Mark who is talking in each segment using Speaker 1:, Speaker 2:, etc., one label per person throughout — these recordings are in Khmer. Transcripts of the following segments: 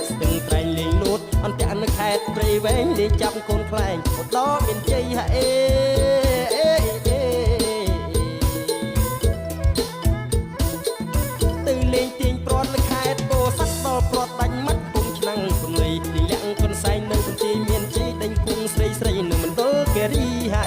Speaker 1: កស្ទឹងត្រែងលេងលូតអន្តៈនៅខេត្តព្រៃវែងលេងចាប់កូនខ្លែងឧត្តរមានជ័យហេទៅលេងទាញព្រាត់នៅខេត្តពោធិ៍សាត់ដល់ព្រាត់ដាច់មាត់គុំឆ្នាំងគុំលីលាក់គុនសែងនៅបន្ទាយមានជ័យដេញគុំស្រីស្រីនៅមណ្ឌលគិរីហេ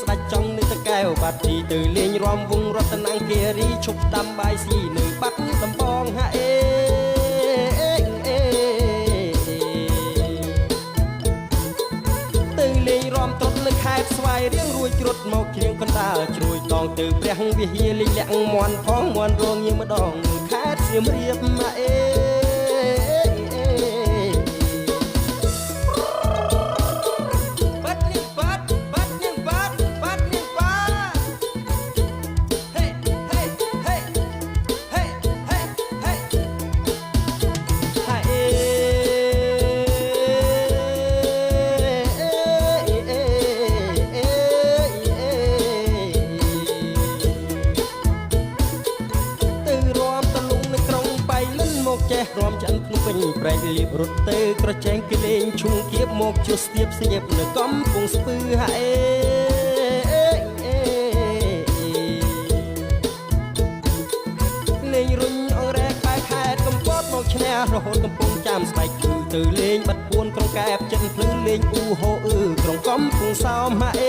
Speaker 1: ស្ដាច់ចង់នៅតកែវបាត់ទីទៅលេងរំវងរតនគិរីឈប់តាមបាយស៊ីនៅបាត់ដំបងហាអេទៅលេងរំត្រត់នៅខេត្តស្វាយរៀងរួចជ្រុតមកជ្រៀងកណ្ដាលជ្រួយតងទៅព្រះវិហារលេងលាក់មន់ផងមន់រងញៀមម្ដងនៅខេត្តសៀមរាបហាអេចេះរំចាន់ភ្នំពេញប្រែកលៀបរត់ទៅក្រចែងគេលេងឈុំគៀបមកជួស្ទាបស្ញៀបនៅកំពង់ស្ពឺហេលេងរុញអងរែកបែកខេតកំពតមកឈ្នះរហូតកំពង់ចាំស្បែកគឺទៅលេងបាត់ពួនក្រុងកែបចិនភ្លឺលេងអ៊ូហូអឺក្រុងកំពង់សោមហេ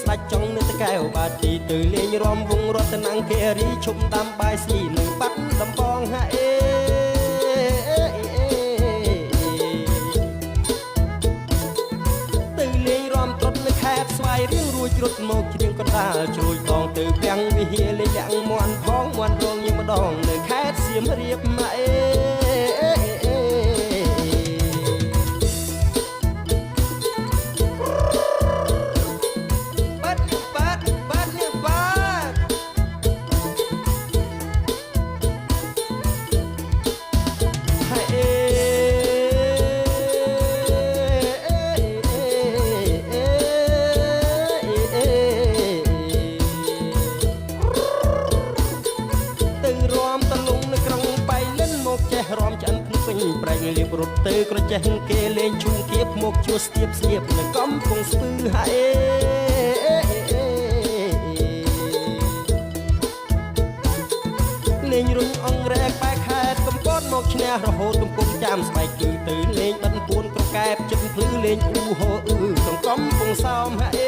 Speaker 1: ស្ដាច់ចង់នៅតកែវបាត់ទីទៅលេងរំវងរតនគិរីឈប់តាមបាយស៊ីនៅបាត់ដំបងហាអេទៅលេងរំត្រត់នៅខេត្តស្វាយរៀងរួចជ្រុតមកជ្រៀងកណ្ដាលជ្រួយតងទៅព្រះវិហារលេងលាក់មន់ផងមន់រងញៀមម្ដងនៅខេត្តសៀមរាបម៉ាអេរំចាន់ភ្នំពេញប្រែកលៀបរត់ទៅក្រចេះគេលេងឈុំគៀបមកជួស្ទាបស្ញៀបនៅកំពង់ស្ពឺហេលេងរុញអងរែកបែកខេតកំពតមកឈ្នះរហូតកំពុងចាំស្បែកគឺទៅលេងបាត់ពួនក្រកែបចិត្តភ្លឺលេងអ៊ូហូអឺក្នុងកំពង់សោមហេ